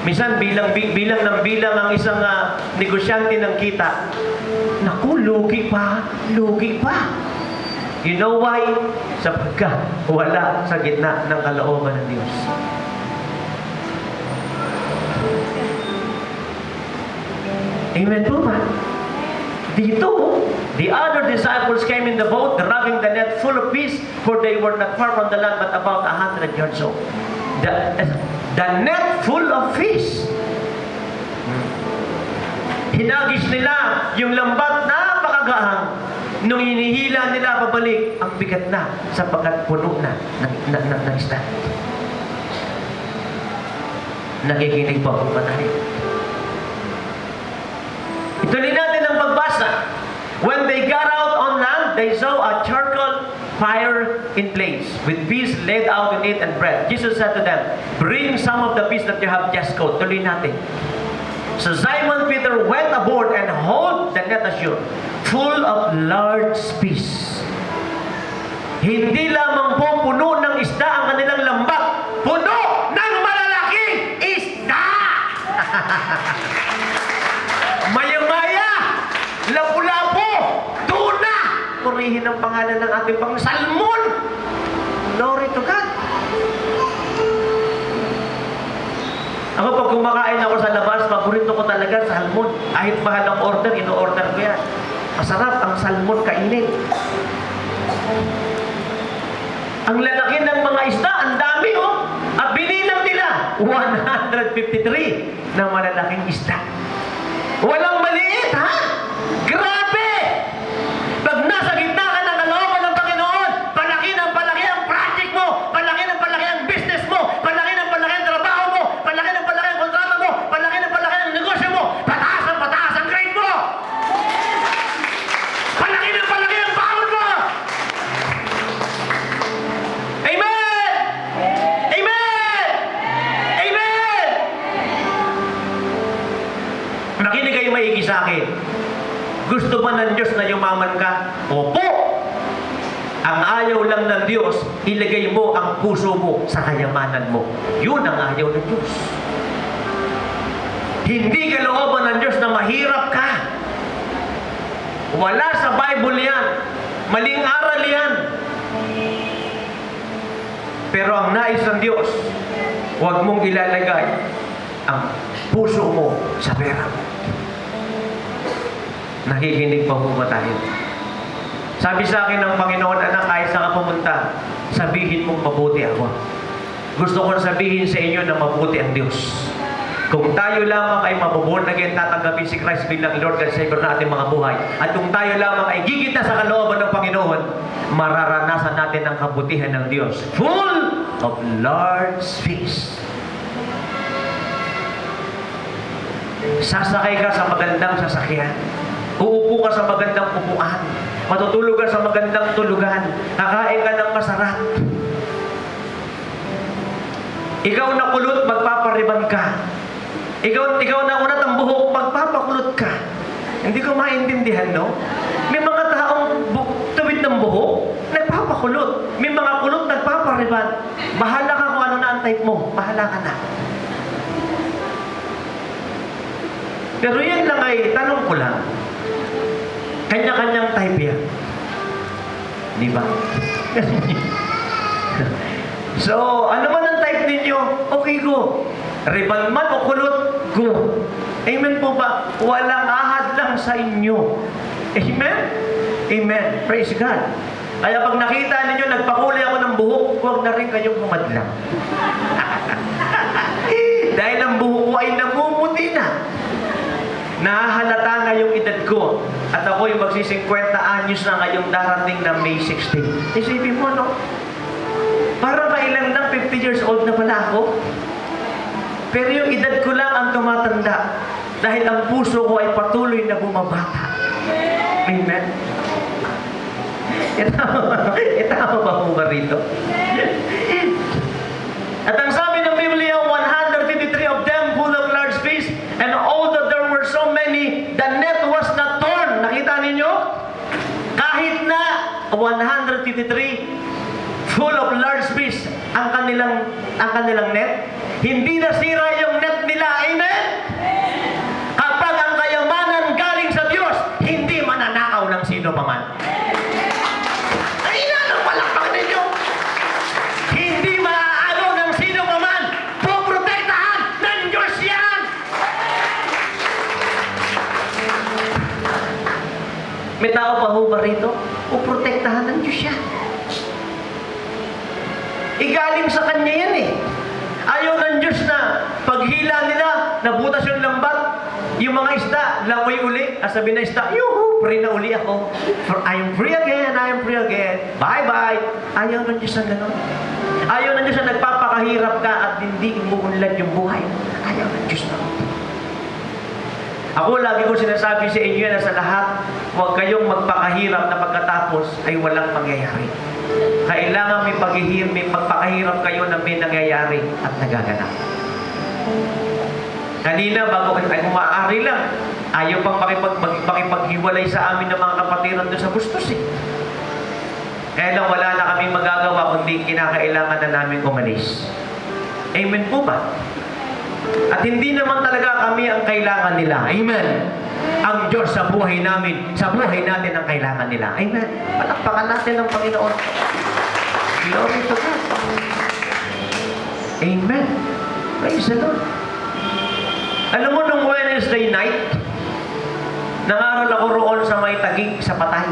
Minsan bilang ang isang negosyante ng kita. Naku, lugi pa. You know why? Sapagkat wala sa gitna ng kalooban ng Diyos. Amen po ba? Dito, the other disciples came in the boat, dragging the net full of fish, for they were not far from the land, but about 100 yards off. The net full of fish. Hinagis nila yung lambat na napakagahang. Nung hinihila nila pabalik, ang bigat na sapagkat puno na ng isda. Nakikinig pa kung tayo. Ituloy natin ang pagbasa. When they got out on land, they saw a charcoal fire in place, with fish laid out in it and bread. Jesus said to them, "Bring some of the fish that you have just caught." Tuloy natin. So Simon Peter went aboard and hauled the net ashore, full of large fish. Hindi lamang po puno ng isda ang kanilang lambat, puno ng malalaking isda! Maya-maya, lapu-lapu, tuna! Purihin ang pangalan ng ating pang salmon! Glory to God! Ako pag kumakain ako sa labas, paborito ko talaga salmon. Kahit mahal ang order, ino-order ko yan. Masarap ang salmon kainin. Ang lalaki ng mga isda, ang dami oh. At binilang nila, 153 na malalaking isda. Walang maliit, ha? Grabe! Pag nasa gitna ka ng kalooban ng Panginoon, palaki ng palaki ang project mo, palaki ng palaki ang business mo, palaki ng palaki ang trabaho mo, palaki ng palaki ang kontrata mo, palaki ng palaki ang negosyo mo, pataas ang grade mo! Palaki ng palaki ang baon mo! Amen! Amen! Amen! Nakinig kayo maigi sa akin. Gusto ba ng Diyos na yumaman ka? Opo! Ang ayaw lang ng Diyos, ilagay mo ang puso mo sa kayamanan mo. Yun ang ayaw ng Diyos. Hindi kalooban ng Diyos na mahirap ka. Wala sa Bible yan. Maling aral yan. Pero ang nais ng Diyos, huwag mong ilalagay ang puso mo sa pera. Nakikinig pa po ba tayo? Sabi sa akin ng Panginoon, anak, kahit saan ka pumunta, sabihin mong mabuti ako. Gusto ko sabihin sa inyo na mabuti ang Diyos. Kung tayo lamang ay mabuborn again, tatanggapin si Christ bilang Lord and Savior na ating mga buhay. At kung tayo lamang ay gigita sa kalooban ng Panginoon, mararanasan natin ang kabutihan ng Diyos. Full of large fish. Sasakay ka sa magandang sasakyan. Uupo ka sa magandang upuan. Matutulog ka sa magandang tulugan. Kakain ka ng masarap. Ikaw na kulot, magpapariban ka. Ikaw na unat ang buhok, magpapakulot ka. Hindi ko maintindihan, no? May mga taong tuwid ng buhok, nagpapakulot. May mga kulot, nagpapariban. Bahala ka kung ano na ang type mo. Bahala ka na. Pero yan lang ay, tanong ko lang. Kanya-kanyang type yan. Di ba? So, ano man ang type ninyo, okay, go. Riban man o kulot, go. Amen po ba? Walang ahad lang sa inyo. Amen? Amen. Praise God. Kaya pag nakita ninyo, nagpakulay ako ng buhok, huwag na rin kayong humadlang. Dahil ang buhok ko ay namumuti na. Nahahalata nga yung edad ko. At ako yung magsi-50 anyos na ngayong darating na May 16. Isipin mo, no? Parang kailan lang 50 years old na pala ako. Pero yung edad ko lang ang tumatanda. Dahil ang puso ko ay patuloy na bumabata. Amen? Itama ba po ba rito? At ang sabi ng Biblia, 153 of them full of large fish, and although there were so many, the net was not torn. Nakita ninyo? Kahit na 153 full of large fish ang kanilang net, hindi nasira yung net nila. May tao pa ho ba rito? Puprotektahan ng Diyos siya. Igaling sa Kanya yan eh. Ayaw ng Diyos na paghila nila, nabutas yung lambat, yung mga isda, langoy uli. Sabi na isda, yuhu, free na uli ako. I am free again, I am free again. Bye-bye. Ayaw ng Diyos na gano'n. Ayaw ng Diyos na nagpapakahirap ka at hindi umuunlad yung buhay. Ayaw ng Diyos na. Ako lagi ko sinasabi sa inyo na sa lahat, huwag kayong magpakahirap na pagkatapos ay walang mangyayari. Kailangan may magpakahirap kayo na may nangyayari at nagaganap. Kanina, bago ay maaari lang, ayaw pang makipaghiwalay sa amin ng mga kapatiran doon sa Bustos eh. Kaya lang wala na kami magagawa kundi kinakailangan na namin umalis. Amen po ba? At hindi naman talaga kami ang kailangan nila. Amen. Ang Diyos sa buhay namin, sa buhay natin ang kailangan nila. Amen. Palakpakan natin ang Panginoon. Glory to God. Amen. Praise the Lord. Alam mo, nung Wednesday night, nangaral ako roon sa may Taguig, sa Patay,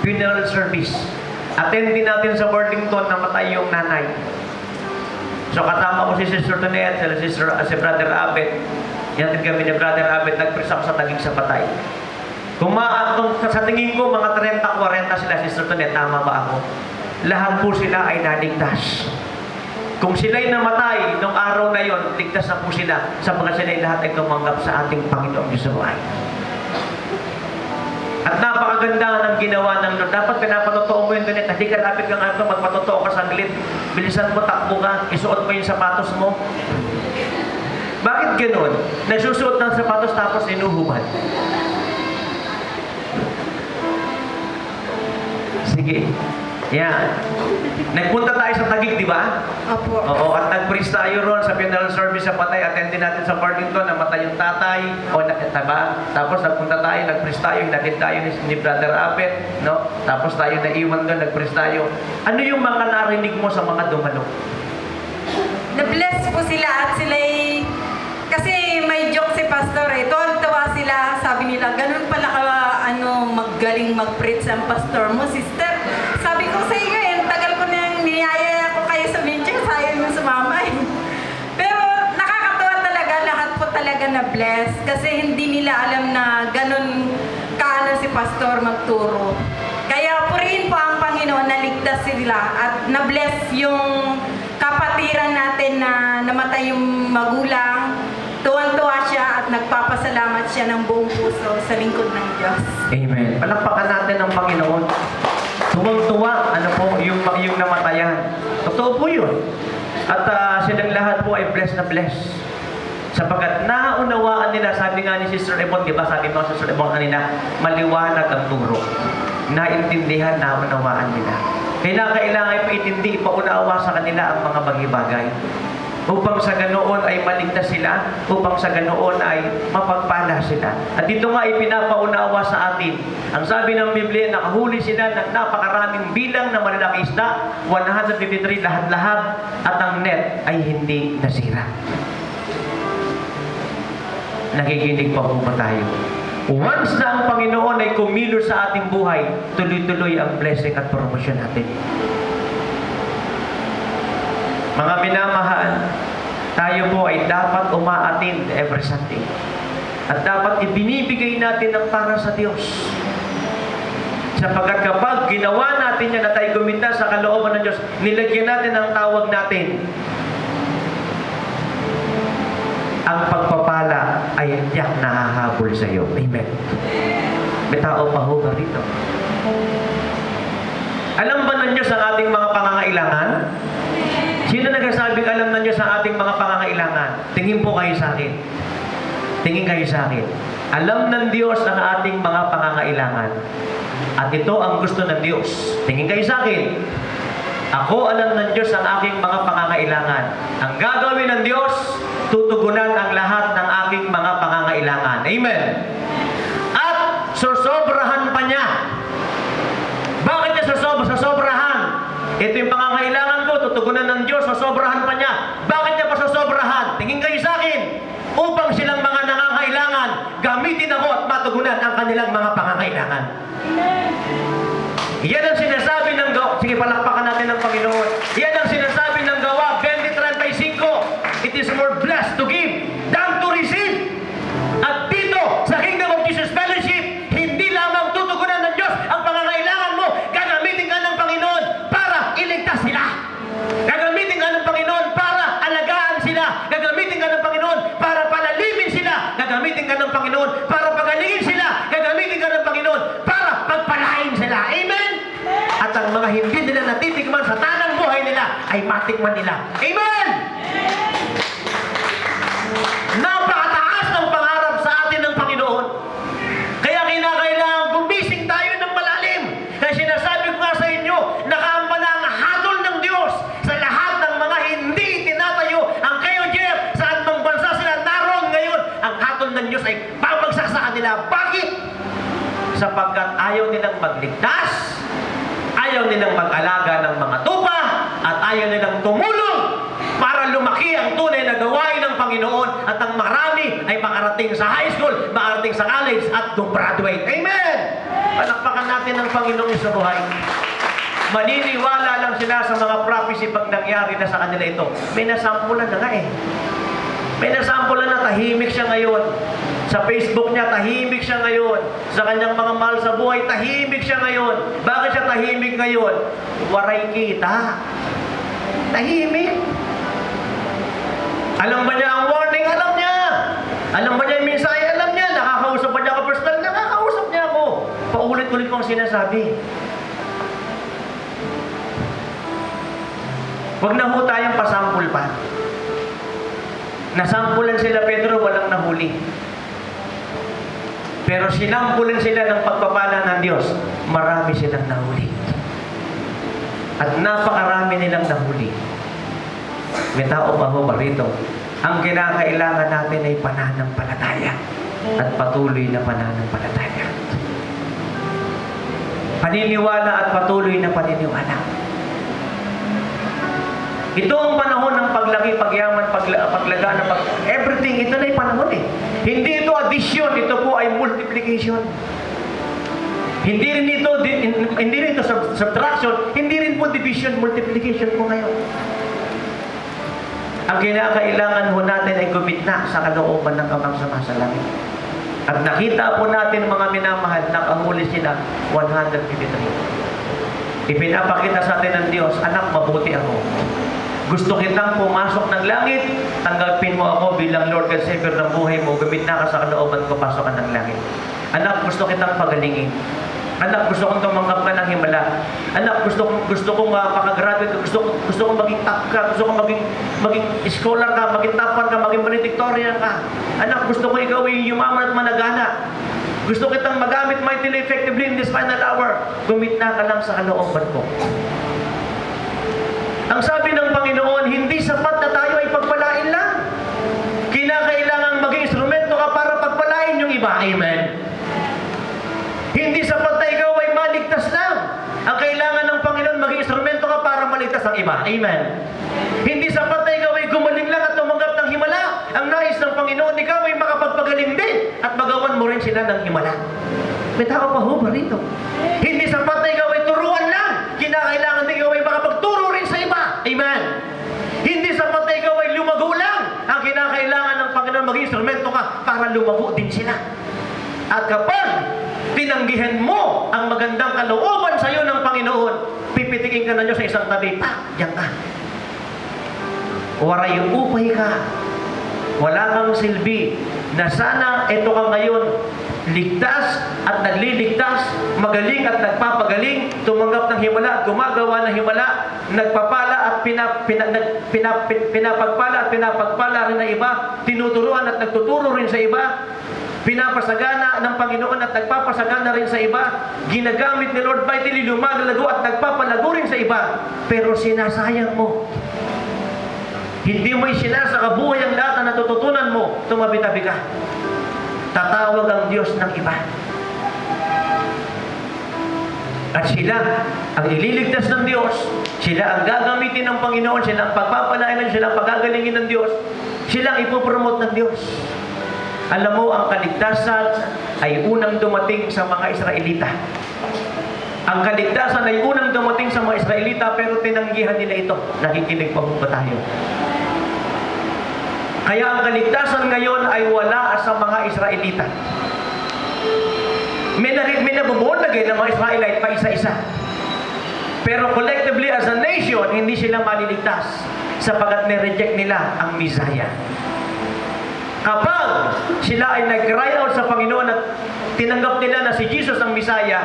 funeral service. Attend din natin sa Burlington, namatay yung nanay. So kasama ko si Sister Tonet, si Brother Abed. Yan kami ni Brother Abed, nag-presap sa Taguig sa Patay. Kung sa tingin ko, mga 30-40 sila, Sister Tonet, tama ba ako? Lahat po sila ay naligtas. Kung sila'y namatay nung araw na yon, ligtas na po sila sapagkat sila'y lahat ay tumanggap sa ating Panginoong Diyos buhay. At napakaganda ng ginawa ng Lord. Dapat pinapatotoo mo yun doon. Hindi ka lapit kang ano, magpatotoo ka saglit. Bilisan mo, takbo ka, isuot mo yung sapatos mo. Bakit ganoon? Nagsusuot ng sapatos tapos inuhubad. Sige. Yan. Nagpunta tayo sa Taguig, di ba? Opo. Oo, at nag-preach tayo ron sa funeral service sa Patay. Attendin natin sa Burlington, namatay yung tatay. Diba? Tapos nagpunta tayo, nag-preach tayo, hinatid tayo ni Brother Abed, no? Tapos tayo naiwan doon, nag-preach tayo. Ano yung mga narinig mo sa mga dumalo? Na-bless po sila at sila'y... Kasi may joke si Pastor eh. Tuwa sila, sabi nila, ganun pala ka, magaling mag-preach ang pastor mo, sister. Sabi ko sa iyo eh, tagal ko na niyaya ko kayo sa venture, sayang yung sumama eh. Pero nakakatuwa talaga, lahat po talaga na-bless. Kasi hindi nila alam na ganun kaano si Pastor magturo. Kaya purihin po ang Panginoon, naligtas sila at na-bless yung kapatiran natin na namatay yung magulang. Tuwan-tuwa siya at nagpapasalamat siya ng buong puso sa lingkod ng Diyos. Amen. Palakpakan natin ang Panginoon. Tuwang-tuwa, yung namatayan. Totoo po yun. At silang lahat po ay blessed na blessed. Sapagkat naunawaan nila, sabi nga ni Sister Ebon, di ba? Sabi mo Sister Ebon kanina, maliwanag ang turo. Naintindihan, naunawaan nila. Kaya kailangan ipaintindi, ipaunawa sa kanila ang mga bagay-bagay. Upang sa ganoon ay maligtas sila, upang sa ganoon ay mapagpala sila. At dito nga ay pinapaunawa sa atin. Ang sabi ng Biblia, nakahuli sila ng napakaraming bilang na malalaki isda, 153 lahat-lahat, at ang net ay hindi nasira. Nakikinig pa po ba tayo? Once na ang Panginoon ay kumilos sa ating buhay, tuloy-tuloy ang blessing at promosyon natin. Mga minamahal, tayo po ay dapat umaattend every Sunday. At dapat ibinibigay natin ang para sa Diyos. Sapagkat kapag ginawa natin yan at tayo guminta sa kalooban ng Diyos, nilagyan natin ang tawag natin, ang pagpapala ay tiyak na hahabol sa iyo. Amen. May tao pa ho ba rito? Alam ba ng Diyos ang ating mga pangangailangan? Sino nagsasabing alam ng Diyos ang ating mga pangangailangan? Tingin po kayo sa akin. Tingin kayo sa akin. Alam ng Diyos ang ating mga pangangailangan. At ito ang gusto ng Diyos. Tingin kayo sa akin. Ako alam ng Diyos ang aking mga pangangailangan. Ang gagawin ng Diyos, tutugunan ang lahat ng aking mga pangangailangan. Amen. At susobrahan pa niya. Bakit niya susobrahan? Ito yung pangangailangan ko, tutugunan ng Diyos, susobrahan pa niya. Bakit niya pa susobrahan? Tingin kayo sa akin. Upang silang mga nangangailangan, gamitin ako at matugunan matutugunan ang kanilang mga pangangailangan. Yan ang sinasabi ng gawa. Sige, palakpakan natin ng Panginoon. Yan ang sinasabi ng gawa 20:35. It is more blessed to give than to receive. At dito, sa Kingdom of Jesus Fellowship, hindi lamang tutugunan ng Diyos ang pangangailangan mo. Gagamitin ka ng Panginoon para iligtas sila. Gagamitin ka ng Panginoon para alagaan sila. Gagamitin ka ng Panginoon para palalimin sila. Gagamitin ka ng Panginoon para pagalingin sila. Gagamitin ka ng Panginoon para pagpalain sila. Amen? At ang mga hindi nila natitikman sa tanang buhay nila ay matikman nila. Amen? Napakataas ng pangarap sa atin ng Panginoon. Kaya kinakailangan gumising tayo ng malalim. Kaya sinasabi ko nga sa inyo, nakaamba na ang hatol ng Diyos sa lahat ng mga hindi tinatayo. Ang kayo, Jeff, saan mang bansa sila naroon ngayon, ang hatol ng Diyos ay babagsak sa kanila. Bakit? Sapagkat ayaw nilang magligtas, ayaw nilang mag-alaga ng mga tupa, at ayaw nilang tumulong para lumaki ang tunay na gawain ng Panginoon at ang marami ay makarating sa high school, makarating sa college at graduate. Amen! Palakpakan natin ang Panginoon sa buhay. Maniniwala lang sila sa mga prophecy pag nangyari na sa kanila ito. May nasampulan na nga eh. May nasampulan na tahimik siya ngayon. Sa Facebook niya, tahimik siya ngayon. Sa kanyang mga mahal sa buhay, tahimik siya ngayon. Bakit siya tahimik ngayon? Waray kita. Tahimik. Alam ba niya ang warning? Alam niya. Alam ba niya yung mensahe? Alam niya. Nakakausap ba niya ako personal? Nakakausap niya ako. Paulit-ulit kong sinasabi. Huwag na ho tayong pasampul pa. Nasampulan sila Pedro, walang nahuli. Pero sinampulan sila ng pagpapala ng Diyos, marami silang nahuli. At napakarami nilang nahuli. May tao ba ho ba rito? Ang kinakailangan natin ay pananampalataya at patuloy na pananampalataya. Paniniwala at patuloy na paniniwala. Ito ang panahon ng paglaki, pagyaman, paglaga, everything. Ito na yung panahon eh. Hindi ito addition, ito po ay multiplication. Hindi rin ito subtraction, hindi rin po division, multiplication po ngayon. Ang kinakailangan po natin ay gumitna sa kalooban ng Amang Sumasalangit. At nakita po natin mga minamahal, nakahuli sila 153. Ipinapakita sa atin ng Diyos, anak, mabuti ako. Gusto kitang pumasok ng langit, tanggapin mo ako bilang Lord and Savior ng buhay mo, gamit na ka sa kalooban ko, pasok ka ng langit. Anak, gusto kitang pagalingin. Anak, gusto kong tumanggap ka ng himala. Anak, gusto kong makagraduate ka, gusto kong maging top ka, gusto kong maging scholar ka, maging top 1 ka, maging valedictorian ka. Anak, gusto ko ikaw ay yumaman at managana. Gusto kitang magamit mightily effectively in this final hour. Gumit na ka lang sa kalooban ko. Ang sabi ng Panginoon, hindi sapat na tayo ay pagpalain lang. Kinakailangan maging instrumento ka para pagpalain yung iba. Amen? Hindi sapat na ikaw ay maligtas lang. Ang kailangan ng Panginoon, maging instrumento ka para maligtas ang iba. Amen? Hindi sapat na ikaw ay gumaling lang at tumanggap ng himala. Ang nais ng Panginoon, ikaw ay makapagpagaling din at magawan mo rin sila ng himala. May tao pa ho ba rito? Hindi sapat na ikaw ay turuan lang. Kinakailangan na ikaw ay makapagturo rin sa iba. Amen? Hindi sapat na ikaw ay lumago lang. Ang kinakailangan ng Panginoon, maging instrumento ka para lumago din sila. At kapag tinanggihan mo ang magandang kalooban sa iyo ng Panginoon, pipitikin ka na Diyos sa isang tabi, diyan ka. Waray upay ka. Wala kang silbi na sana ito ka ngayon ligtas at nagliligtas, magaling at nagpapagaling, tumanggap ng himala, gumagawa ng himala, nagpapala at pinapagpala at pinapagpala rin ng iba, tinuturuan at nagtuturo rin sa iba, pinapasagana ng Panginoon at nagpapasagana rin sa iba, ginagamit ni Lord mightily, lumalago at nagpapalago rin sa iba, pero sinasayang mo. Hindi mo isinasakabuhay ang lahat na natututunan mo, tumabi-tabi ka. Tatawag ang Diyos ng iba. At sila ang ililigtas ng Diyos, sila ang gagamitin ng Panginoon, sila ang pagpapalain, sila ang pagagalingin ng Diyos, sila ang ipopromote ng Diyos. Alam mo, ang kaligtasan ay unang dumating sa mga Israelita. Ang kaligtasan ay unang dumating sa mga Israelita, pero tinanggihan nila ito. Nakikinig pa ba tayo? Kaya ang kaligtasan ngayon ay wala sa mga Israelita. May nabubulag ng mga Israelite pa isa-isa. Pero collectively as a nation, hindi sila maliligtas sapagat nireject nila ang Messiah. Kapag sila ay nag-cry out sa Panginoon at tinanggap nila na si Jesus ang Messiah,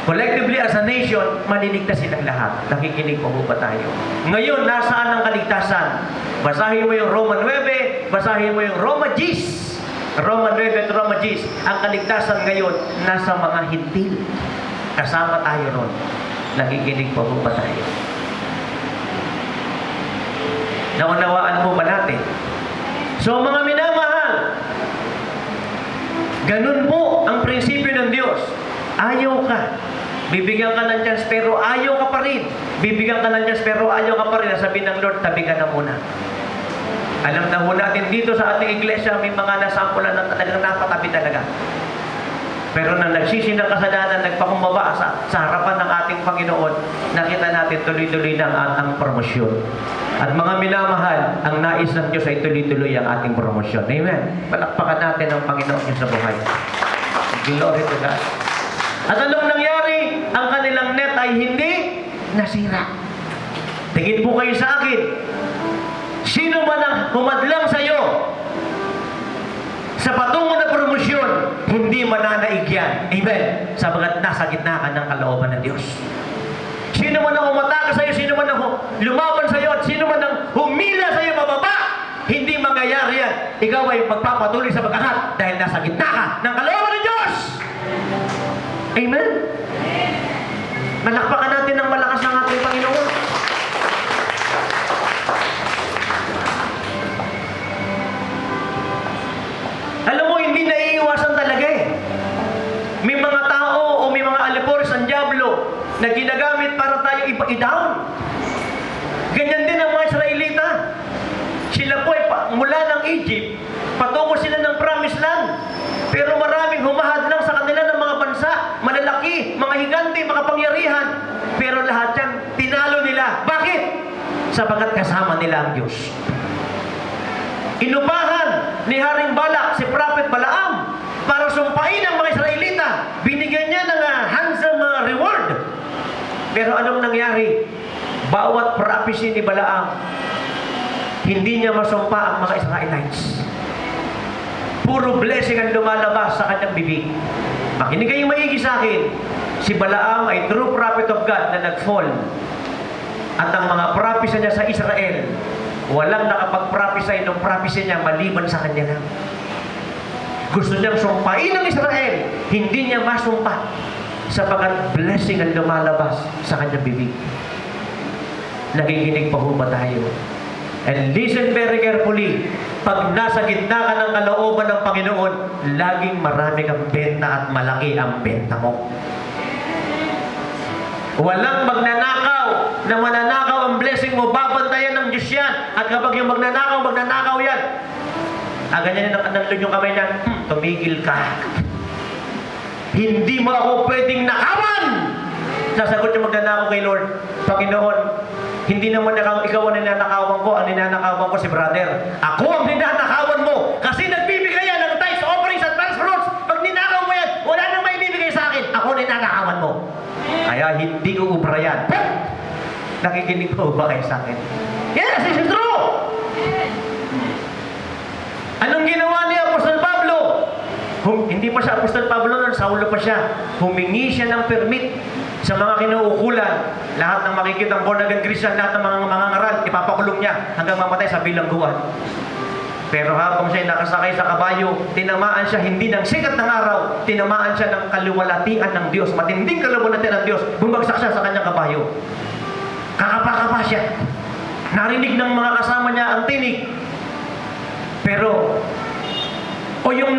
collectively as a nation, maliligtas silang lahat. Nakikinig po ba tayo? Ngayon, nasaan ang kaligtasan? Basahin mo yung Roman 9, basahin mo yung Roma 10. Roma 9 at Roma 10. Ang kaligtasan ngayon, nasa mga hintil. Kasama tayo ron. Nakikinig po ba tayo? Naunawaan mo ba natin? So mga minamahal, ganun po ang prinsipyo ng Diyos. Ayaw ka. Bibigyan ka ng chance pero ayaw ka pa rin. Bibigyan ka ng chance pero ayaw ka pa rin. Sabihin ng Lord, tabi ka na muna. Alam na ho natin dito sa ating iglesia, may mga nasampulan na talagang napatabi talaga. Pero nang nagsisi ng kasalanan, nagpakumbaba sa harapan ng ating Panginoon, nakita natin tuloy-tuloy na ang promosyon. At mga minamahal, ang nais ng Diyos ay tuloy-tuloy ang ating promosyon. Amen. Palakpakan natin ang Panginoon Diyos sa buhay. Glory to God. At anong nangyari? Ang kanilang net ay hindi nasira. Tingin po kayo sa akin. Sino man ang humadlang sa iyo sa patungo na promosyon, hindi mananaig yan. Amen. Sabagat nasa gitna ka ng kalooban ng Diyos. Sino man ang umatake sa iyo, sino man ang lumaban sa iyo, at sino man ang humila sa iyo mababa, hindi mangyayari yan. Ikaw ay magpapatuloy sa pag-angat dahil nasa gitna ka ng kalooban ng Diyos. Amen. Malakpakan natin ng malakas ang ating Panginoon. Alam mo, hindi naiiwasan talaga eh. May mga tao o may mga alipores ang diablo na ginagamit para tayo i-down. Ganyan din ang mga Israelita. Sila po ay mula ng Egypt, patungo sila ng Promised Land. Pero maraming humahadlang sa kanila ng mga bansa, malalaki, mga higante, makapangyarihan. Pero lahat yan, tinalo nila. Bakit? Sapagat kasama nila ang Diyos. Inupahan ni Haring Balak si Prophet Balaam para sumpain ang mga Israelita. Binigyan niya ng handsome reward. Pero anong nangyari? Bawat prophecy ni Balaam, hindi niya masumpa ang mga Israelites. Puro blessing ang lumalabas sa kanyang bibig. Makinig kayong maigi sa akin. Si Balaam ay true prophet of God na nag-fall. At ang mga prophecy niya sa Israel, walang nakapag-prophesy ng prophecy niya maliban sa kanya lang. Gusto niyang sumpain ng Israel, hindi niya masumpa sapagat blessing ang lumalabas sa kanyang bibig. Nakikinig pa ba tayo? And listen very carefully. Pag nasa gitna ka ng kalooban ng Panginoon, laging marami kang benta at malaki ang benta mo. Walang magnanakaw na mananakaw ang blessing mo, babantayan ng Diyos yan. At kapag yung magnanakaw yan. Ganyan nandun yung kamay niya, tumigil ka. Hindi mo ako pwedeng nakawan! Sasagot yung magnanakaw kay Lord, Panginoon, hindi naman ikaw ang ninanakawan ko, ang ninanakawan ko si brother. Ako ang ninanakawan mo kasi nagbibigay yan ng tithes, offerings at first fruits. Pag ninakaw mo yan, wala nang may bibigay sa akin. Ako ninanakawan mo. Kaya hindi ko ubra yan. Nakikinig ko ba kayo sa akin? Yes, this is true! Anong ginawa ni Apostol Pablo? Hindi pa siya Apostol Pablo noon, Saulo pa siya. Humingi siya ng permit sa mga kinuukulan. Lahat ng makikita ng born again Christian, lahat ng mga ngaral, ipapakulong niya hanggang mamatay sa bilangguan. Pero habang siya nakasakay sa kabayo, tinamaan siya hindi ng sikat ng araw, tinamaan siya ng kaluwalhatian ng Diyos, matinding kaluwalhatian ng Diyos, bumagsak siya sa kanyang kabayo. Kakapa-kapa siya. Narinig ng mga kasama niya ang tinig. Pero, o yung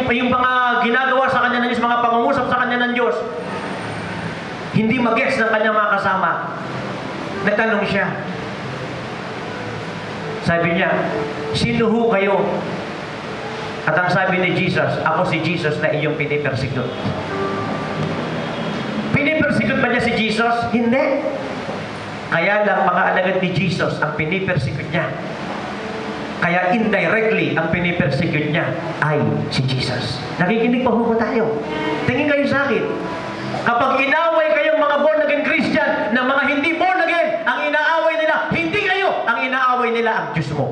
mga ginagawa sa kanya ng Diyos, mga pangungusap sa kanya ng Diyos, hindi mag-gets ng kanyang mga kasama. Nagtanong siya. Sabi niya, sino ho kayo? At ang sabi ni Jesus, ako si Jesus na iyong pinipersecute. Pinipersecute ba niya si Jesus? Hindi. Kaya lang mga alagad ni Jesus ang pinipersecute niya. Kaya indirectly ang pinipersecute niya ay si Jesus. Nakikinig pa ho ba tayo? Tingin kayo sa akin. Kapag inaway kayong mga born again Christian ng mga hindi born again, ang inaaway nila, hindi kayo, ang inaaway nila ang Diyos mo.